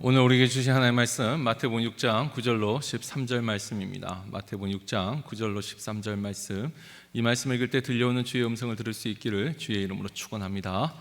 오늘 우리에게 주신 하나님의 말씀 마태복음 6장 9절로 13절 말씀입니다. 마태복음 6장 9절로 13절 말씀, 이 말씀을 읽을 때 들려오는 주의 음성을 들을 수 있기를 주의 이름으로 축원합니다.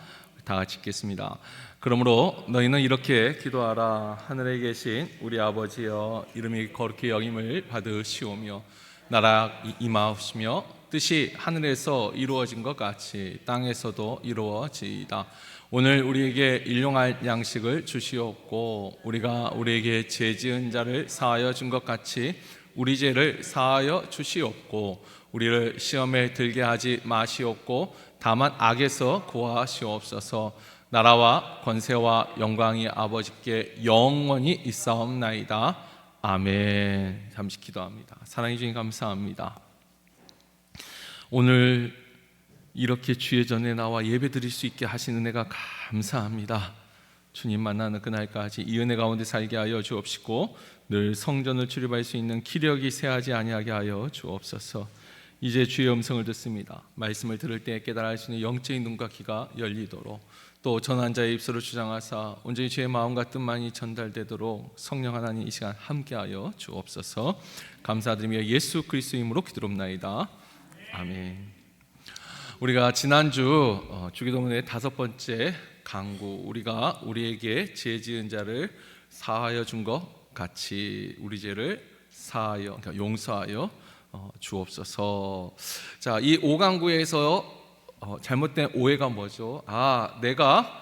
다 같이 읽겠습니다. 그러므로 너희는 이렇게 기도하라. 하늘에 계신 우리 아버지여, 이름이 거룩히 여김을 받으시오며 나라 임하옵시며 뜻이 하늘에서 이루어진 것 같이 땅에서도 이루어지이다. 오늘 우리에게 일용할 양식을 주시옵고 우리가 우리에게 죄 지은 자를 사하여 준 것 같이 우리 죄를 사하여 주시옵고 우리를 시험에 들게 하지 마시옵고 다만 악에서 구하시옵소서. 나라와 권세와 영광이 아버지께 영원히 있사옵나이다. 아멘. 잠시 기도합니다. 사랑해 주님 감사합니다. 오늘 이렇게 주의 전에 나와 예배 드릴 수 있게 하신 은혜가 감사합니다. 주님 만나는 그날까지 이 은혜 가운데 살게 하여 주옵시고 늘 성전을 출입할 수 있는 기력이 쇠하지 아니하게 하여 주옵소서. 이제 주의 음성을 듣습니다. 말씀을 들을 때 깨달아 할 수 있는 영적인 눈과 귀가 열리도록, 또 전한 자의 입술을 주장하사 온전히 주의 마음과 뜻만이 전달되도록 성령 하나님 이 시간 함께하여 주옵소서. 감사드리며 예수 그리스도 이름으로 기도합나이다. 아멘. 우리가 지난주 주기도문의 5번째 강구, 우리가 우리에게 죄 지은 자를 사하여 준 것 같이 우리 죄를 사하여, 그러니까 용서하여 주옵소서. 자, 이 5강구에서 잘못된 오해가 뭐죠? 내가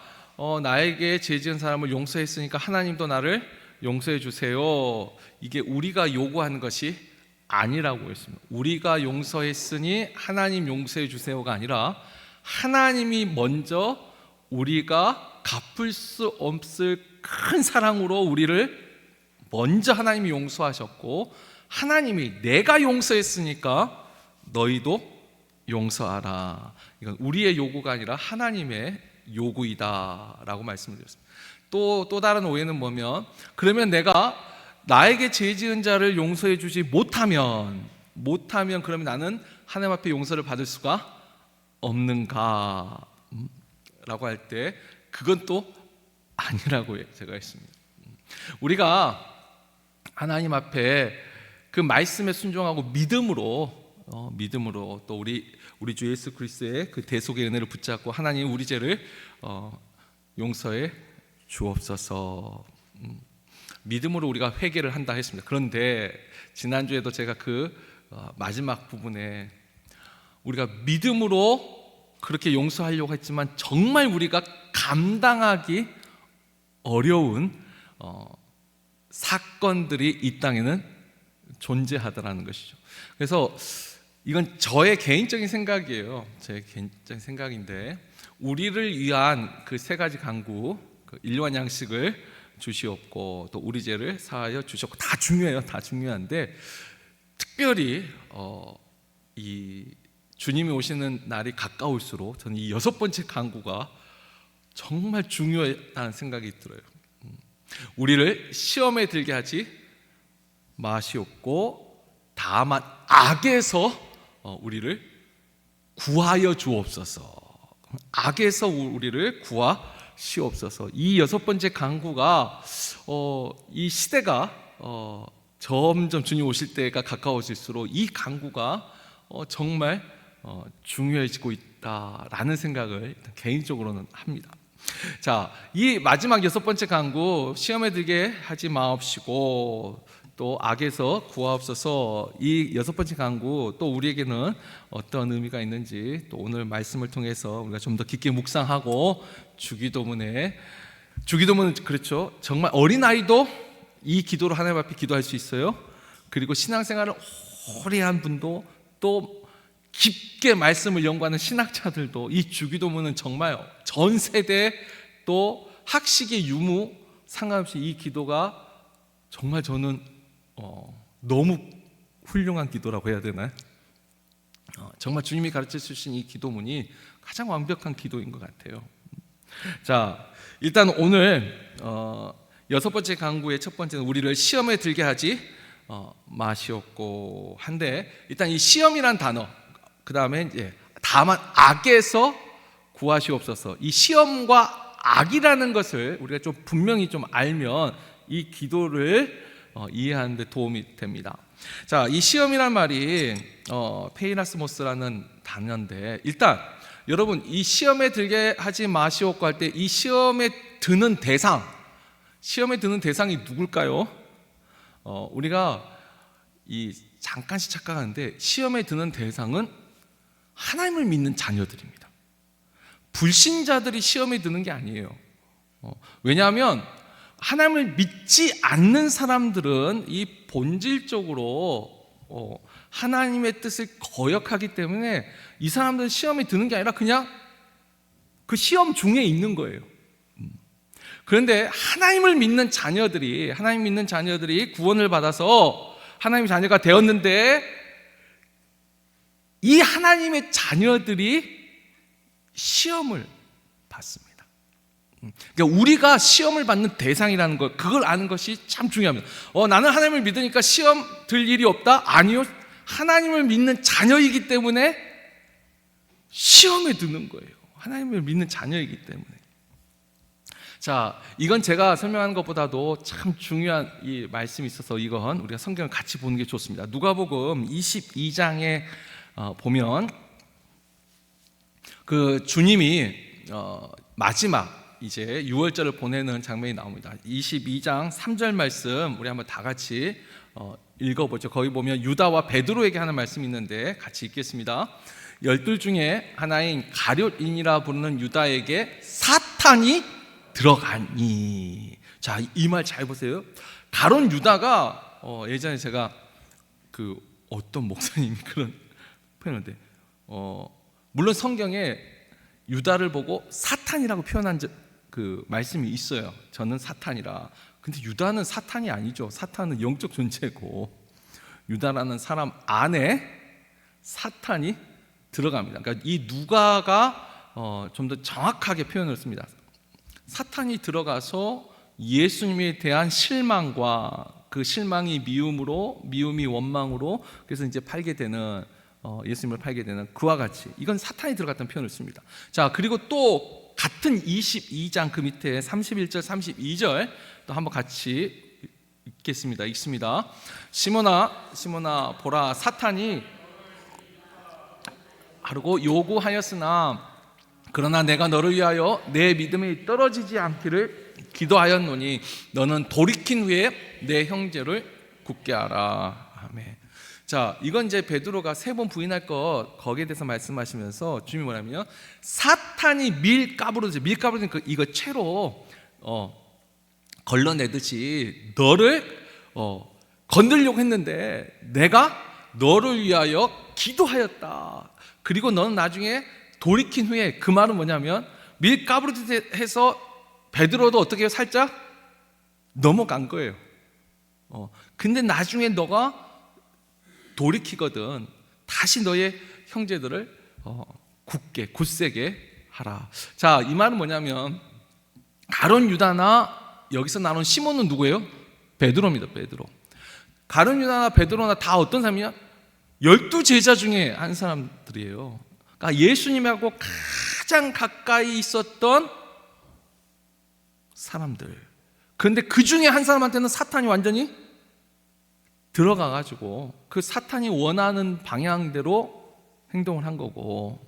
나에게 죄 지은 사람을 용서했으니까 하나님도 나를 용서해 주세요. 이게 우리가 요구하는 것이 아니라고 했습니다. 우리가 용서했으니 하나님 용서해 주세요가 아니라 하나님이 먼저 우리가 갚을 수 없을 큰 사랑으로 우리를 먼저 하나님이 용서하셨고, 하나님이 내가 용서했으니까 너희도 용서하라. 이건 우리의 요구가 아니라 하나님의 요구이다라고 말씀드렸습니다. 또 다른 오해는 뭐면, 그러면 내가 나에게 죄 지은 자를 용서해 주지 못하면 그러면 나는 하나님 앞에 용서를 받을 수가 없는가? 라고 할 때 그건 또 아니라고 제가 했습니다. 우리가 하나님 앞에 그 말씀에 순종하고 믿음으로 또 우리 주 예수 그리스도의 그 대속의 은혜를 붙잡고 하나님 우리 죄를 용서해 주옵소서. 믿음으로 우리가 회개를 한다 했습니다. 그런데 지난주에도 제가 그 마지막 부분에 우리가 믿음으로 그렇게 용서하려고 했지만 정말 우리가 감당하기 어려운 사건들이 이 땅에는 존재하더라는 것이죠. 그래서 이건 저의 개인적인 생각이에요. 제 개인적인 생각인데, 우리를 위한 그 3가지 강구, 그 일용할 양식을 주시옵고 또 우리 죄를 사하여 주셨고, 다 중요해요. 다 중요한데 특별히 이 주님이 오시는 날이 가까울수록 저는 이 6번째 강구가 정말 중요하다는 생각이 들어요. 우리를 시험에 들게 하지 마시옵고 다만 악에서 우리를 구하여 주옵소서. 악에서 우리를 구하시옵소서. 이 6번째 강구가 이 시대가 점점 주님 오실 때가 가까워질수록 이 강구가 정말 중요해지고 있다라는 생각을 개인적으로는 합니다. 자, 이 마지막 6번째 강구, 시험에 들게 하지 마옵시고 또 악에서 구하옵소서. 이 6번째 강구 또 우리에게는 어떤 의미가 있는지 또 오늘 말씀을 통해서 우리가 좀 더 깊게 묵상하고, 주기도문은 그렇죠, 정말 어린아이도 이 기도로 하나님 앞에 기도할 수 있어요. 그리고 신앙생활을 오래 한 분도, 또 깊게 말씀을 연구하는 신학자들도 이 주기도문은 정말 전 세대, 또 학식의 유무 상관없이 이 기도가 정말 저는 너무 훌륭한 기도라고 해야 되나요? 정말 주님이 가르쳐 주신 이 기도문이 가장 완벽한 기도인 것 같아요. 자, 일단 오늘 6번째 강구의 첫 번째는 우리를 시험에 들게 하지 마시옵고 한데, 일단 이 시험이란 단어, 그 다음에 이제 다만 악에서 구하시옵소서. 이 시험과 악이라는 것을 우리가 좀 분명히 좀 알면 이 기도를 이해하는 데 도움이 됩니다. 자, 이 시험이란 말이 페이라스모스라는 단어인데, 일단 여러분 이 시험에 들게 하지 마시옵고 할 때 이 시험에 드는 대상이 누굴까요? 우리가 잠깐씩 착각하는데 시험에 드는 대상은 하나님을 믿는 자녀들입니다. 불신자들이 시험에 드는 게 아니에요. 왜냐하면 하나님을 믿지 않는 사람들은 이 본질적으로 하나님의 뜻을 거역하기 때문에 이 사람들은 시험에 드는 게 아니라 그냥 그 시험 중에 있는 거예요. 그런데 하나님 믿는 자녀들이 구원을 받아서 하나님의 자녀가 되었는데, 이 하나님의 자녀들이 시험을 받습니다. 그러니까 우리가 시험을 받는 대상이라는 것, 그걸 아는 것이 참 중요합니다. 나는 하나님을 믿으니까 시험 들 일이 없다? 아니요, 하나님을 믿는 자녀이기 때문에 시험에 드는 거예요. 하나님을 믿는 자녀이기 때문에. 자, 이건 제가 설명하는 것보다도 참 중요한 이 말씀이 있어서 이건 우리가 성경을 같이 보는 게 좋습니다. 누가복음 22장에 보면 그 주님이 마지막 이제 유월절을 보내는 장면이 나옵니다. 22장 3절 말씀 우리 한번 다 같이 읽어보죠. 거기 보면 유다와 베드로에게 하는 말씀이 있는데 같이 읽겠습니다. 12 중에 하나인 가룟인이라 부르는 유다에게 사탄이 들어가니. 자, 이 말 잘 보세요. 가룟 유다가 예전에 제가 그 어떤 목사님이 그런 표현인데 물론 성경에 유다를 보고 사탄이라고 표현한 그 말씀이 있어요. 저는 사탄이라. 근데 유다는 사탄이 아니죠. 사탄은 영적 존재고 유다라는 사람 안에 사탄이 들어갑니다. 그러니까 이 누가가 좀 더 정확하게 표현을 씁니다. 사탄이 들어가서 예수님에 대한 실망과 그 실망이 미움이 원망으로 그래서 이제 예수님을 팔게 되는 그와 같이, 이건 사탄이 들어갔다는 표현을 씁니다. 자, 그리고 또 같은 22장 그 밑에 31절 32절 또 한번 같이 읽겠습니다. 읽습니다. 시몬아 보라, 사탄이 하르고 요구하였으나 그러나 내가 너를 위하여 내 믿음이 떨어지지 않기를 기도하였노니 너는 돌이킨 후에 내 형제를 굳게 하라. 아멘. 자, 이건 이제 베드로가 3번 부인할 것 거기에 대해서 말씀하시면서 주님이 뭐냐면요, 사탄이 밀가부러지 이거 채로 걸러내듯이 너를 건들려고 했는데 내가 너를 위하여 기도하였다. 그리고 너는 나중에 돌이킨 후에, 그 말은 뭐냐면 밀가부러지 해서 베드로도 어떻게 해요? 살짝 넘어간 거예요. 근데 나중에 너가 돌이키거든 다시 너의 형제들을 굳세게 하라. 자, 이 말은 뭐냐면 가룟 유다나 여기서 나온 시몬은 누구예요? 베드로입니다. 베드로. 가룟 유다나 베드로나 다 어떤 사람이냐? 12 제자 중에 한 사람들이에요. 그러니까 예수님하고 가장 가까이 있었던 사람들. 그런데 그 중에 한 사람한테는 사탄이 완전히 들어가가지고 그 사탄이 원하는 방향대로 행동을 한 거고,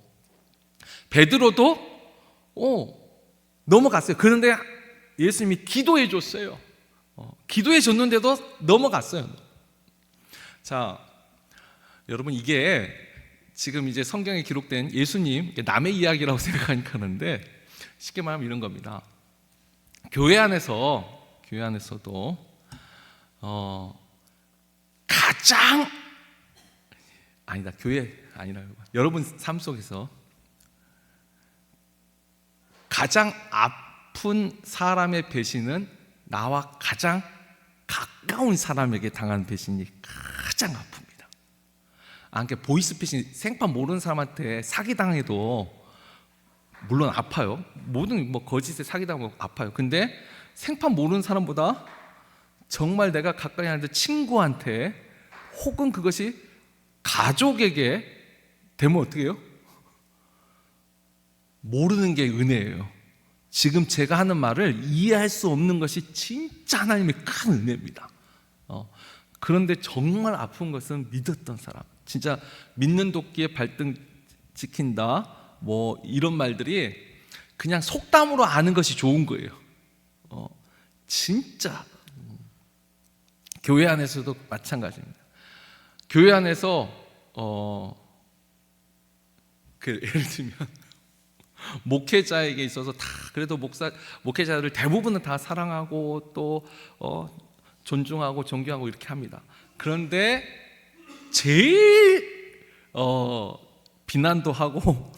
베드로도 넘어갔어요. 그런데 예수님이 기도해 줬어요. 기도해 줬는데도 넘어갔어요. 자, 여러분, 이게 지금 이제 성경에 기록된 예수님 남의 이야기라고 생각하니까 하는데, 쉽게 말하면 이런 겁니다. 교회 안에서도 교회 아니라 여러분 삶 속에서 가장 아픈 사람의 배신은 나와 가장 가까운 사람에게 당한 배신이 가장 아픕니다. 그러니까 보이스피싱, 생판 모르는 사람한테 사기당해도 물론 아파요. 모든 거짓에 사기당하면 아파요. 근데 생판 모르는 사람보다 정말 내가 가까이 하는 친구한테 혹은 그것이 가족에게 되면 어떻게 해요? 모르는 게 은혜예요. 지금 제가 하는 말을 이해할 수 없는 것이 진짜 하나님의 큰 은혜입니다. 그런데 정말 아픈 것은 믿었던 사람, 진짜 믿는 도끼에 발등 찍힌다 뭐 이런 말들이 그냥 속담으로 아는 것이 좋은 거예요. 진짜 교회 안에서도 마찬가지입니다. 교회 안에서 예를 들면 목회자에게 있어서 다 그래도 목회자들 대부분은 다 사랑하고 또 존중하고 존경하고 이렇게 합니다. 그런데 제일 비난도 하고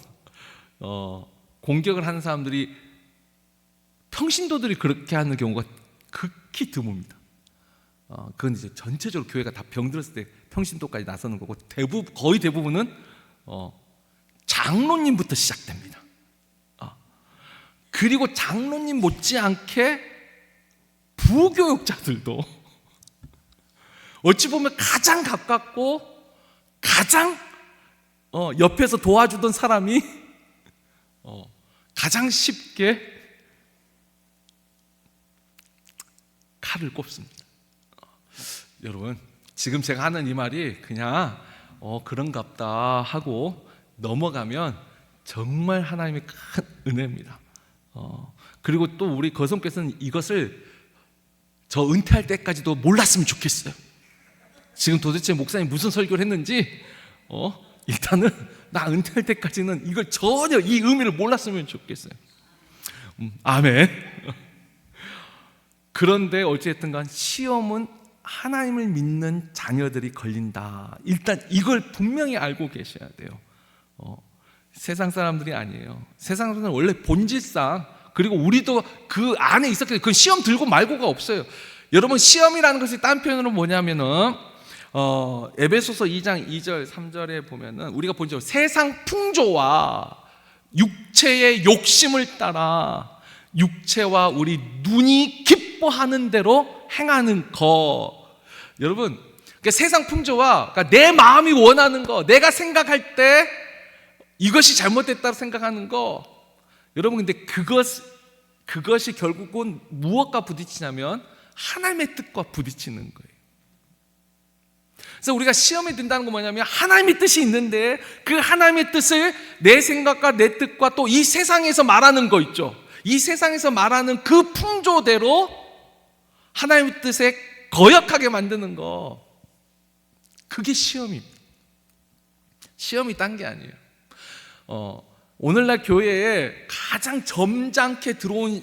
공격을 하는 사람들이 평신도들이 그렇게 하는 경우가 극히 드뭅니다. 그건 이제 전체적으로 교회가 다 병들었을 때 평신도까지 나서는 거고, 거의 대부분은 장로님부터 시작됩니다. 그리고 장로님 못지않게 부교육자들도 어찌 보면 가장 가깝고 가장 옆에서 도와주던 사람이 가장 쉽게 칼을 꼽습니다. 여러분, 지금 제가 하는 이 말이 그냥 그런갑다 하고 넘어가면 정말 하나님의 큰 은혜입니다. 그리고 또 우리 거성께서는 이것을 저 은퇴할 때까지도 몰랐으면 좋겠어요. 지금 도대체 목사님 무슨 설교를 했는지 일단은 나 은퇴할 때까지는 이걸 전혀 이 의미를 몰랐으면 좋겠어요. 아멘. 그런데 어찌됐든 간 시험은 하나님을 믿는 자녀들이 걸린다. 일단 이걸 분명히 알고 계셔야 돼요. 세상 사람들이 아니에요. 세상 사람들은 원래 본질상, 그리고 우리도 그 안에 있었기 때문에 그 시험 들고 말고가 없어요. 여러분, 시험이라는 것이 딴 표현으로 뭐냐면은 에베소서 2장 2절 3절에 보면은 우리가 본적으로 세상 풍조와 육체의 욕심을 따라 육체와 우리 눈이 기뻐하는 대로 행하는 것. 여러분, 그러니까 세상 풍조와 그러니까 내 마음이 원하는 거, 내가 생각할 때 이것이 잘못됐다고 생각하는 거. 여러분, 근데 그것이 결국은 무엇과 부딪히냐면 하나님의 뜻과 부딪히는 거예요. 그래서 우리가 시험에 든다는 건 뭐냐면 하나님의 뜻이 있는데 그 하나님의 뜻을 내 생각과 내 뜻과 또 이 세상에서 말하는 거 있죠. 이 세상에서 말하는 그 풍조대로 하나님의 뜻에 거역하게 만드는 거, 그게 시험입니다. 시험이 딴 게 아니에요. 오늘날 교회에 가장 점잖게 들어온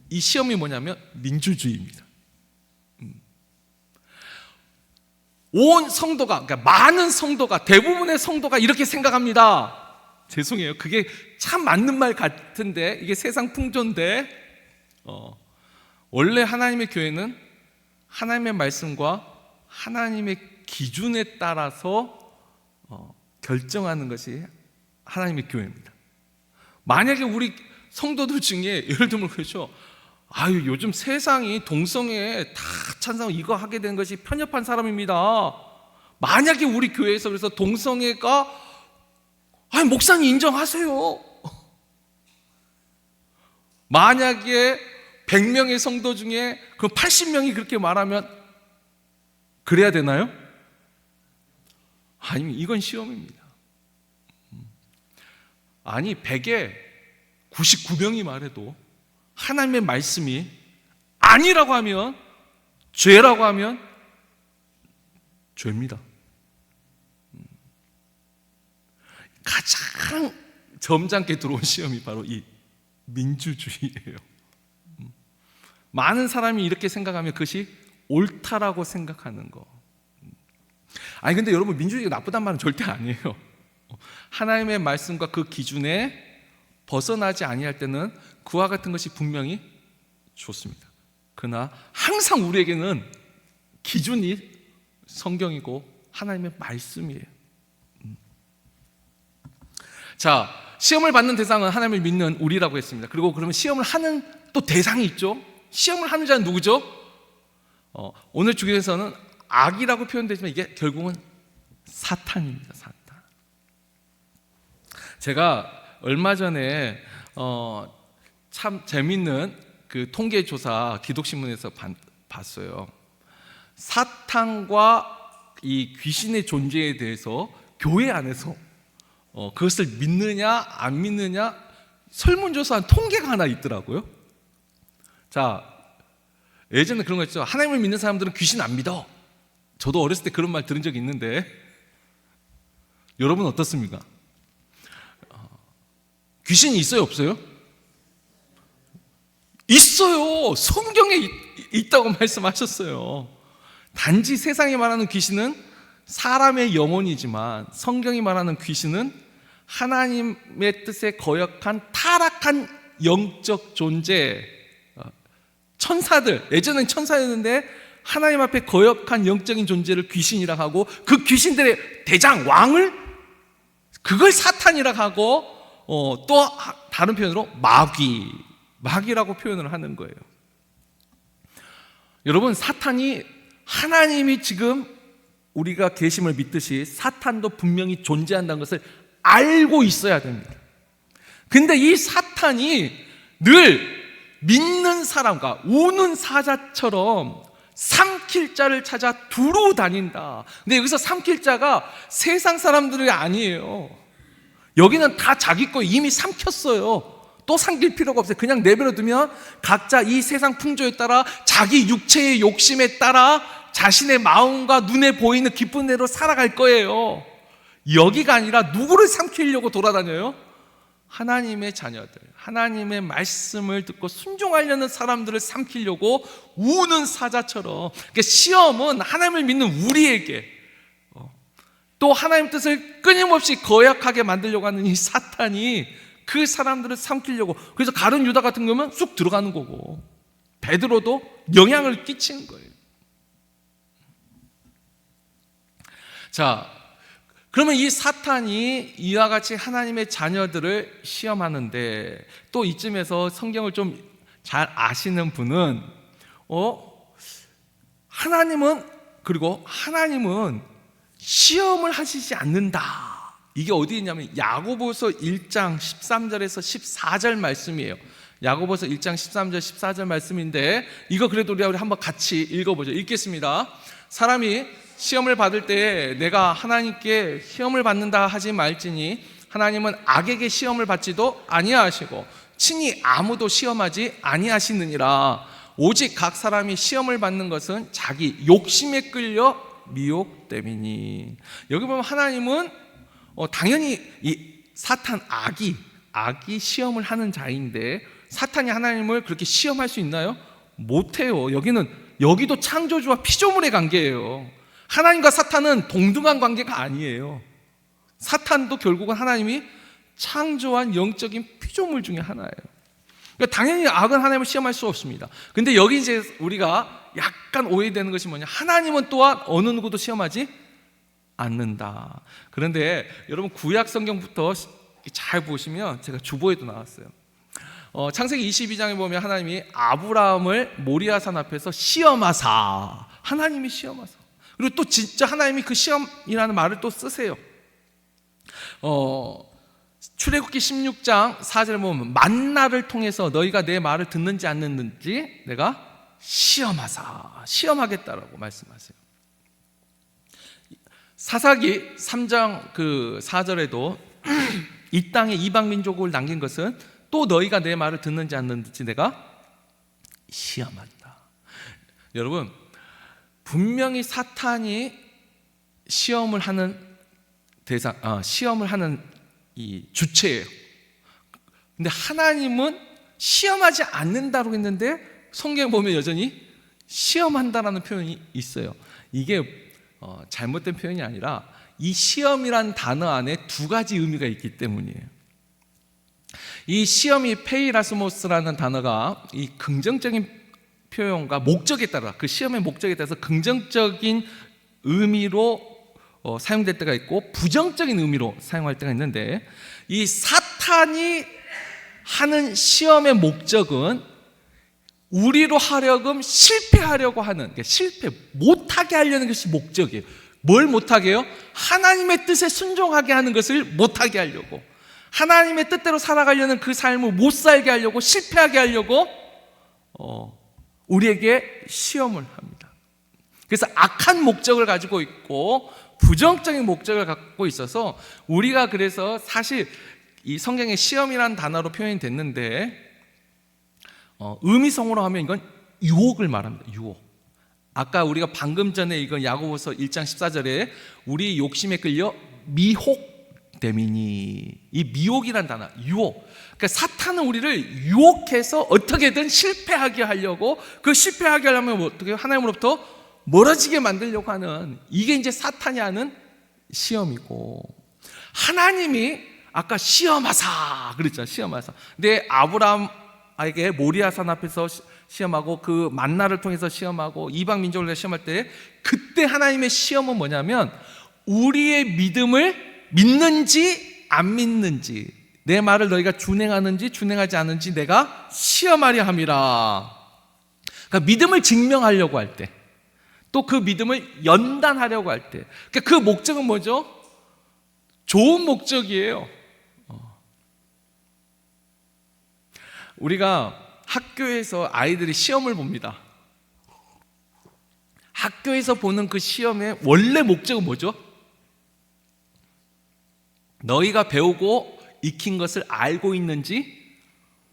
이 시험이 뭐냐면 민주주의입니다. 온 성도가, 그러니까 많은 성도가, 대부분의 성도가 이렇게 생각합니다. 죄송해요. 그게 참 맞는 말 같은데 이게 세상 풍조인데 원래 하나님의 교회는 하나님의 말씀과 하나님의 기준에 따라서 결정하는 것이 하나님의 교회입니다. 만약에 우리 성도들 중에 예를 들면 그렇죠. 요즘 세상이 동성애 다 찬성 이거 하게 된 것이 편협한 사람입니다. 만약에 우리 교회에서 그래서 동성애가 목사님 인정하세요. 만약에 100명의 성도 중에 그 80명이 그렇게 말하면 그래야 되나요? 아니면 이건 시험입니다. 100에 99명이 말해도 하나님의 말씀이 아니라고 하면, 죄라고 하면 죄입니다. 가장 점잖게 들어온 시험이 바로 이 민주주의예요. 많은 사람이 이렇게 생각하면 그것이 옳다라고 생각하는 거. 근데 여러분, 민주주의가 나쁘단 말은 절대 아니에요. 하나님의 말씀과 그 기준에 벗어나지 아니할 때는 그와 같은 것이 분명히 좋습니다. 그러나 항상 우리에게는 기준이 성경이고 하나님의 말씀이에요. 자, 시험을 받는 대상은 하나님을 믿는 우리라고 했습니다. 그리고 그러면 시험을 하는 또 대상이 있죠. 시험을 하는 자는 누구죠? 오늘 주기에서는 악이라고 표현되지만 이게 결국은 사탄입니다. 사탄. 제가 얼마 전에 참 재밌는 그 통계 조사 기독신문에서 봤어요. 사탄과 이 귀신의 존재에 대해서 교회 안에서 그것을 믿느냐 안 믿느냐 설문조사한 통계가 하나 있더라고요. 자, 예전에 그런 거 있죠. 하나님을 믿는 사람들은 귀신 안 믿어. 저도 어렸을 때 그런 말 들은 적이 있는데 여러분 어떻습니까? 귀신이 있어요, 없어요? 있어요. 성경에 있다고 말씀하셨어요. 단지 세상이 말하는 귀신은 사람의 영혼이지만 성경이 말하는 귀신은 하나님의 뜻에 거역한 타락한 영적 존재, 천사들, 예전엔 천사였는데 하나님 앞에 거역한 영적인 존재를 귀신이라 하고, 그 귀신들의 대장, 왕을 그걸 사탄이라 하고, 또 다른 표현으로 마귀라고 표현을 하는 거예요. 여러분, 사탄이, 하나님이 지금 우리가 계심을 믿듯이 사탄도 분명히 존재한다는 것을 알고 있어야 됩니다. 근데 이 사탄이 늘 믿는 사람과 우는 사자처럼 삼킬 자를 찾아 두루 다닌다. 근데 여기서 삼킬 자가 세상 사람들이 아니에요. 여기는 다 자기 거 이미 삼켰어요. 또 삼킬 필요가 없어요. 그냥 내버려 두면 각자 이 세상 풍조에 따라 자기 육체의 욕심에 따라 자신의 마음과 눈에 보이는 기쁜 대로 살아갈 거예요. 여기가 아니라 누구를 삼키려고 돌아다녀요? 하나님의 자녀들, 하나님의 말씀을 듣고 순종하려는 사람들을 삼키려고 우는 사자처럼. 그러니까 시험은 하나님을 믿는 우리에게, 또 하나님 뜻을 끊임없이 거역하게 만들려고 하는 이 사탄이 그 사람들을 삼키려고, 그래서 가룟 유다 같은 경우는 쑥 들어가는 거고, 베드로도 영향을 끼치는 거예요. 자, 그러면 이 사탄이 이와 같이 하나님의 자녀들을 시험하는데, 또 이쯤에서 성경을 좀 잘 아시는 분은 하나님은 시험을 하시지 않는다. 이게 어디 있냐면 야고보서 1장 13절에서 14절 말씀이에요. 야고보서 1장 13절 14절 말씀인데, 이거 그래도 우리 한번 같이 읽어보죠. 읽겠습니다. 사람이 시험을 받을 때 내가 하나님께 시험을 받는다 하지 말지니 하나님은 악에게 시험을 받지도 아니하시고 친히 아무도 시험하지 아니하시느니라. 오직 각 사람이 시험을 받는 것은 자기 욕심에 끌려 미혹됨이니. 여기 보면 하나님은 당연히 이 사탄, 악이 시험을 하는 자인데, 사탄이 하나님을 그렇게 시험할 수 있나요? 못해요. 여기도 창조주와 피조물의 관계예요. 하나님과 사탄은 동등한 관계가 아니에요. 사탄도 결국은 하나님이 창조한 영적인 피조물 중에 하나예요. 그러니까 당연히 악은 하나님을 시험할 수 없습니다. 근데 여기 이제 우리가 약간 오해되는 것이 뭐냐, 하나님은 또한 어느 누구도 시험하지 않는다. 그런데 여러분, 구약 성경부터 잘 보시면 제가 주보에도 나왔어요. 창세기 22장에 보면 하나님이 아브라함을 모리아산 앞에서 시험하사, 하나님이 시험하사. 그리고 또 진짜 하나님이 그 시험이라는 말을 또 쓰세요. 출애굽기 16장 4절에 보면 만나를 통해서 너희가 내 말을 듣는지 안 듣는지 내가 시험하겠다라고 말씀하세요. 사사기 3장 4절에도 이 땅에 이방 민족을 남긴 것은 또 너희가 내 말을 듣는지 안 듣는지 내가 시험한다. 여러분, 분명히 사탄이 시험을 하는 이 주체예요. 근데 하나님은 시험하지 않는다고 했는데 성경에 보면 여전히 시험한다라는 표현이 있어요. 이게 잘못된 표현이 아니라 이 시험이란 단어 안에 두 가지 의미가 있기 때문이에요. 이 시험이 페이라스모스라는 단어가 이 긍정적인 표현과 목적에 따라, 그 시험의 목적에 따라서 긍정적인 의미로 사용될 때가 있고 부정적인 의미로 사용할 때가 있는데, 이 사탄이 하는 시험의 목적은 우리로 하여금 실패하려고 하는, 실패 못하게 하려는 것이 목적이에요. 뭘 못하게 해요? 하나님의 뜻에 순종하게 하는 것을 못하게 하려고. 하나님의 뜻대로 살아가려는 그 삶을 못 살게 하려고, 실패하게 하려고 우리에게 시험을 합니다. 그래서 악한 목적을 가지고 있고 부정적인 목적을 갖고 있어서 우리가, 그래서 사실 이 성경에 시험이라는 단어로 표현이 됐는데 의미성으로 하면 이건 유혹을 말합니다. 유혹. 아까 우리가 방금 전에 이건 야고보서 1장 14절에 우리 욕심에 끌려 미혹됨이니, 이 미혹이란 단어, 유혹. 그러니까 사탄은 우리를 유혹해서 어떻게든 실패하게 하려고, 그 실패하게 하려면 어떻게 하나님으로부터 멀어지게 만들려고 하는, 이게 이제 사탄이 하는 시험이고, 하나님이 아까 시험하사 그랬잖아요. 시험하사. 근데 아브라함에게 모리아산 앞에서 시험하고 그 만나를 통해서 시험하고 이방 민족을 시험할 때, 그때 하나님의 시험은 뭐냐면 우리의 믿음을 믿는지 안 믿는지, 내 말을 너희가 준행하는지 준행하지 않는지 내가 시험하려 함이라. 그러니까 믿음을 증명하려고 할 때, 또 그 믿음을 연단하려고 할 때, 그러니까 그 목적은 뭐죠? 좋은 목적이에요. 우리가 학교에서 아이들이 시험을 봅니다. 학교에서 보는 그 시험의 원래 목적은 뭐죠? 너희가 배우고 익힌 것을 알고 있는지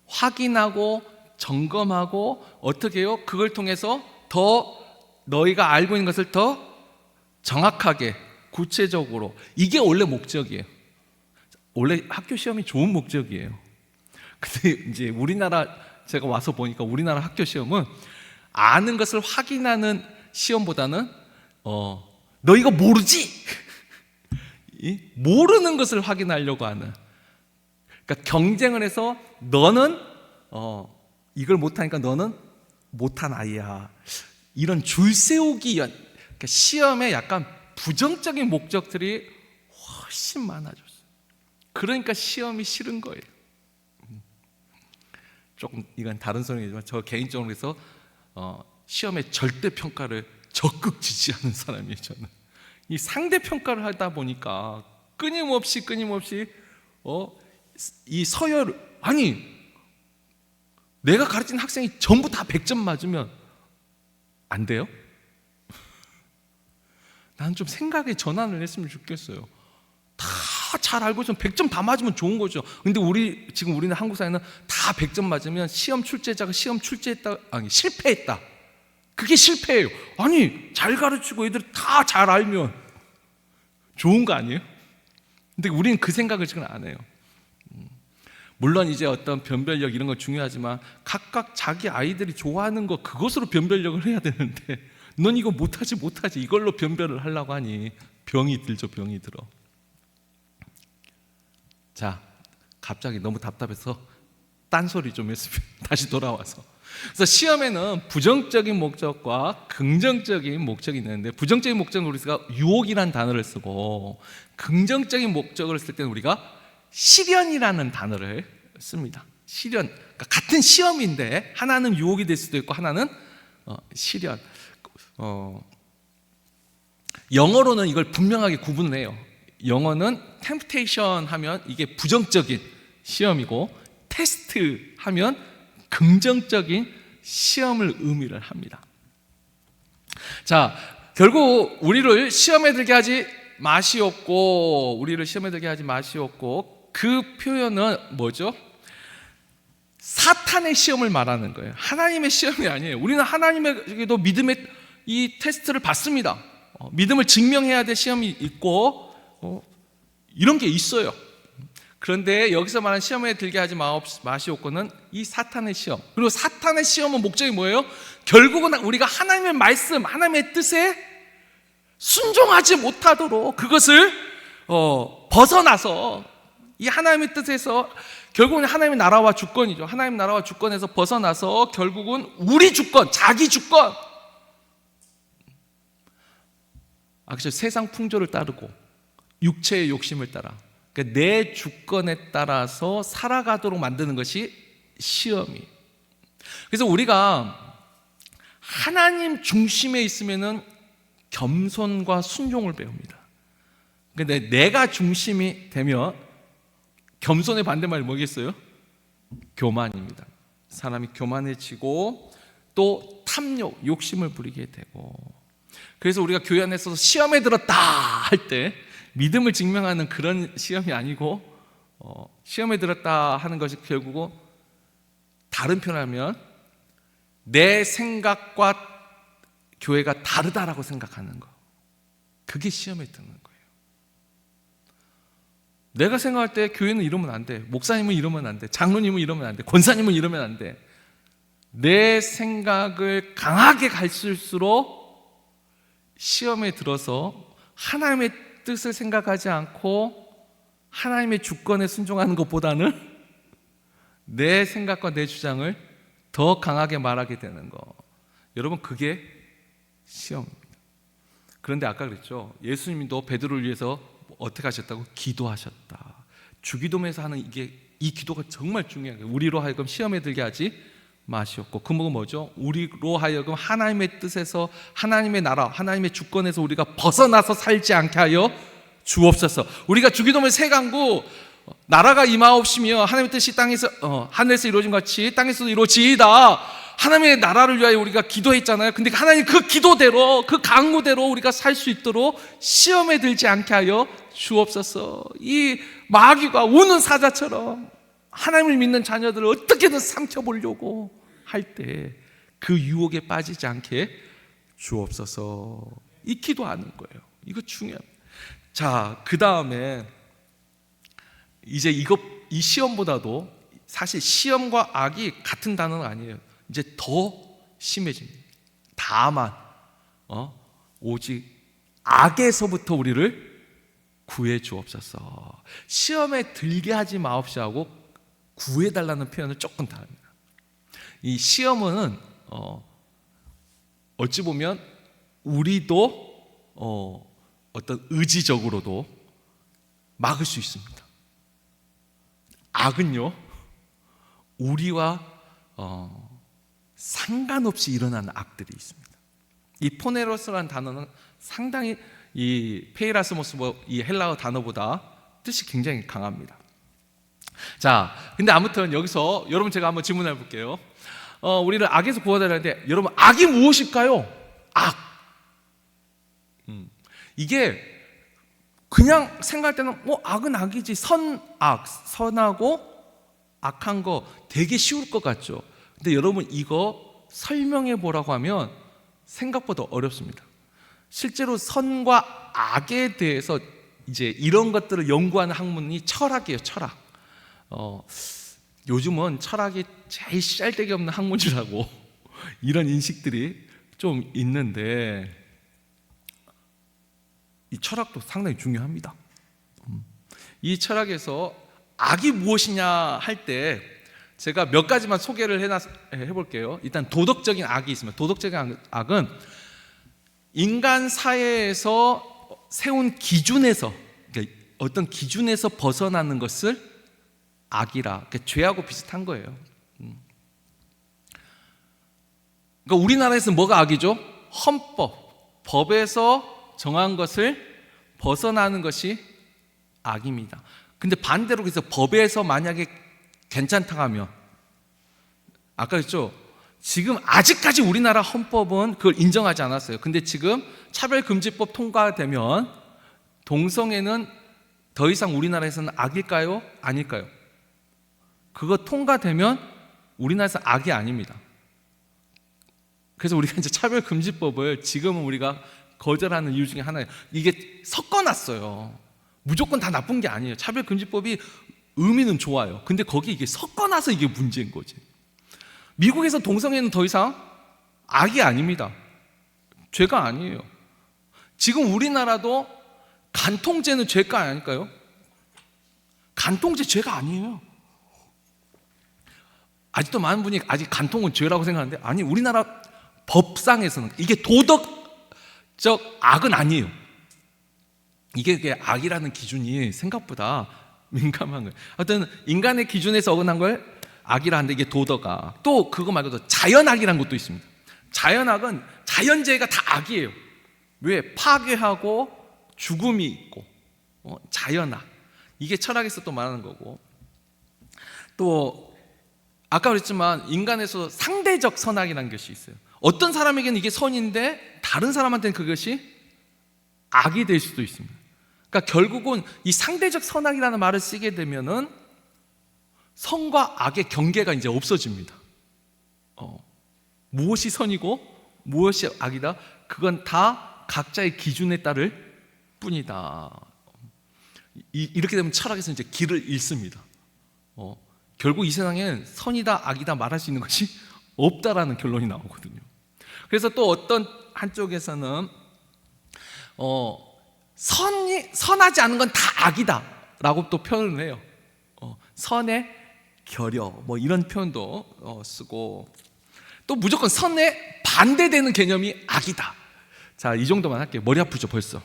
확인하고 점검하고, 어떻게 해요? 그걸 통해서 더 너희가 알고 있는 것을 더 정확하게, 구체적으로, 이게 원래 목적이에요. 원래 학교 시험이 좋은 목적이에요. 근데 이제 우리나라, 제가 와서 보니까 우리나라 학교 시험은 아는 것을 확인하는 시험보다는 너 이거 모르지? 모르는 것을 확인하려고 하는, 그러니까 경쟁을 해서 너는 이걸 못하니까 너는 못한 아이야, 이런 줄 세우기, 그러니까 시험에 약간 부정적인 목적들이 훨씬 많아졌어요. 그러니까 시험이 싫은 거예요. 조금 이건 다른 소리지만 저 개인적으로 해서 시험의 절대 평가를 적극 지지하는 사람이에요. 저는 이 상대 평가를 하다 보니까 끊임없이 이 서열, 아니 내가 가르친 학생이 전부 다 100점 맞으면 안 돼요? 난 좀 생각의 전환을 했으면 좋겠어요. 다 잘 알고 좀 100점 다 맞으면 좋은 거죠. 근데 지금 우리는 한국 사회는 다 100점 맞으면 시험 출제자가 실패했다. 그게 실패예요. 아니 잘 가르치고 애들이 다 잘 알면 좋은 거 아니에요? 근데 우리는 그 생각을 지금 안 해요. 물론 이제 어떤 변별력 이런 거 중요하지만 각각 자기 아이들이 좋아하는 거, 그것으로 변별력을 해야 되는데 넌 이거 못하지 이걸로 변별을 하려고 하니 병이 들죠. 병이 들어. 자, 갑자기 너무 답답해서 딴소리 좀 했으면 다시 돌아와서, 그래서 시험에는 부정적인 목적과 긍정적인 목적이 있는데, 부정적인 목적은 우리가 유혹이라는 단어를 쓰고, 긍정적인 목적을 쓸 때는 우리가 시련이라는 단어를 씁니다. 시련, 그러니까 같은 시험인데 하나는 유혹이 될 수도 있고 하나는 시련. 영어로는 이걸 분명하게 구분을 해요. 영어는 temptation 하면 이게 부정적인 시험이고, 테스트 하면 긍정적인 시험을 의미를 합니다. 자, 결국 우리를 시험에 들게 하지 마시옵고, 그 표현은 뭐죠? 사탄의 시험을 말하는 거예요. 하나님의 시험이 아니에요. 우리는 하나님에게도 믿음의 이 테스트를 받습니다. 믿음을 증명해야 될 시험이 있고 이런 게 있어요. 그런데 여기서 말하는 시험에 들게 하지 마시옵고는 이 사탄의 시험, 그리고 사탄의 시험은 목적이 뭐예요? 결국은 우리가 하나님의 말씀, 하나님의 뜻에 순종하지 못하도록, 그것을 벗어나서 이 하나님의 뜻에서, 결국은 하나님의 나라와 주권이죠. 하나님 나라와 주권에서 벗어나서 결국은 우리 주권, 자기 주권, 그렇죠. 세상 풍조를 따르고 육체의 욕심을 따라, 그러니까 내 주권에 따라서 살아가도록 만드는 것이 시험이. 그래서 우리가 하나님 중심에 있으면은 겸손과 순종을 배웁니다. 근데 내가 중심이 되면 겸손의 반대말이 뭐겠어요? 교만입니다. 사람이 교만해지고 또 탐욕, 욕심을 부리게 되고, 그래서 우리가 교회 안에서 시험에 들었다 할 때 믿음을 증명하는 그런 시험이 아니고 시험에 들었다 하는 것이 결국은 다른 표현하면 내 생각과 교회가 다르다라고 생각하는 거, 그게 시험에 드는 거예요. 내가 생각할 때 교회는 이러면 안 돼, 목사님은 이러면 안 돼, 장로님은 이러면 안 돼, 권사님은 이러면 안 돼. 내 생각을 강하게 갈수록 시험에 들어서 하나님의 뜻을 생각하지 않고 하나님의 주권에 순종하는 것보다는 내 생각과 내 주장을 더 강하게 말하게 되는 거, 여러분, 그게 시험입니다. 그런데 아까 그랬죠, 예수님도 베드로를 위해서 어떻게 하셨다고? 기도하셨다. 주기도면서 하는 이 기도가 정말 중요해요. 우리로 하여금 시험에 들게 하지 마시옵고, 그 뭐죠? 우리로 하여금 하나님의 뜻에서, 하나님의 나라, 하나님의 주권에서 우리가 벗어나서 살지 않게 하여 주옵소서. 우리가 주기도면 세 간구, 나라가 임하옵시며 하나님의 뜻이 땅에서 하늘에서 이루어진 것 같이 땅에서도 이루어지이다. 하나님의 나라를 위하여 우리가 기도했잖아요. 근데 하나님 그 기도대로, 그 강구대로 우리가 살 수 있도록 시험에 들지 않게 하여 주옵소서. 이 마귀가 우는 사자처럼 하나님을 믿는 자녀들을 어떻게든 삼켜보려고 할 때 그 유혹에 빠지지 않게 주옵소서. 이 기도하는 거예요. 이거 중요합니다. 자, 그 다음에 이제 이 시험보다도, 사실 시험과 악이 같은 단어는 아니에요. 이제 더 심해집니다. 다만 오직 악에서부터 우리를 구해 주옵소서. 시험에 들게 하지 마옵시고 구해달라는 표현을 조금 다릅니다. 이 시험은 어찌 보면 우리도 어떤 의지적으로도 막을 수 있습니다. 악은요, 우리와 상관없이 일어나는 악들이 있습니다. 이 포네로스라는 단어는 상당히 이 페이라스모스, 이 헬라어 단어보다 뜻이 굉장히 강합니다. 자, 근데 아무튼 여기서 여러분, 제가 한번 질문해 볼게요. 우리를 악에서 구원하려는데, 여러분, 악이 무엇일까요? 악. 이게 그냥 생각할 때는 악은 악이지, 선악, 선하고 악한 거 되게 쉬울 것 같죠. 근데 여러분, 이거 설명해 보라고 하면 생각보다 어렵습니다. 실제로 선과 악에 대해서 이제 이런 것들을 연구하는 학문이 철학이에요. 철학. 요즘은 철학이 제일 쌀데기 없는 학문이라고 이런 인식들이 좀 있는데, 이 철학도 상당히 중요합니다. 이 철학에서 악이 무엇이냐 할 때 제가 몇 가지만 소개를 해볼게요. 일단 도덕적인 악이 있습니다. 도덕적인 악은 인간 사회에서 세운 기준에서, 그러니까 어떤 기준에서 벗어나는 것을 악이라, 그러니까 죄하고 비슷한 거예요. 그러니까 우리나라에서 뭐가 악이죠? 헌법, 법에서 정한 것을 벗어나는 것이 악입니다. 근데 반대로, 그래서 법에서 만약에 괜찮다고 하면, 아까 그랬죠? 지금 아직까지 우리나라 헌법은 그걸 인정하지 않았어요. 근데 지금 차별금지법 통과되면 동성애는 더 이상 우리나라에서는 악일까요? 아닐까요? 그거 통과되면 우리나라에서 악이 아닙니다. 그래서 우리가 이제 차별금지법을 지금은 우리가 거절하는 이유 중에 하나예요. 이게 섞어놨어요. 무조건 다 나쁜 게 아니에요. 차별금지법이 의미는 좋아요. 근데 거기 이게 섞어놔서 이게 문제인 거지. 미국에서 동성애는 더 이상 악이 아닙니다. 죄가 아니에요. 지금 우리나라도 간통죄는 죄가 아닐까요? 간통죄 죄가 아니에요. 아직도 많은 분이 아직 간통은 죄라고 생각하는데, 아니, 우리나라 법상에서는 이게 도덕적 악은 아니에요. 이게 악이라는 기준이 생각보다 민감한 거예요. 하여튼 인간의 기준에서 어긋난 걸 악이라 하는데, 이게 도덕악. 또 그거 말고도 자연악이라는 것도 있습니다. 자연악은 자연재해가 다 악이에요. 왜? 파괴하고 죽음이 있고 자연악. 이게 철학에서 또 말하는 거고. 또 아까 그랬지만 인간에서 상대적 선악이라는 것이 있어요. 어떤 사람에게는 이게 선인데 다른 사람한테는 그것이 악이 될 수도 있습니다. 그러니까 결국은 이 상대적 선악이라는 말을 쓰게 되면은 선과 악의 경계가 이제 없어집니다. 무엇이 선이고 무엇이 악이다, 그건 다 각자의 기준에 따를 뿐이다. 이렇게 되면 철학에서 이제 길을 잃습니다. 결국 이 세상엔 선이다 악이다 말할 수 있는 것이 없다라는 결론이 나오거든요. 그래서 또 어떤 한쪽에서는 선하지 않은 건 다 악이다 라고 또 표현을 해요. 선에 결여 뭐 이런 표현도 쓰고, 또 무조건 선에 반대되는 개념이 악이다. 자, 이 정도만 할게요. 머리 아프죠 벌써?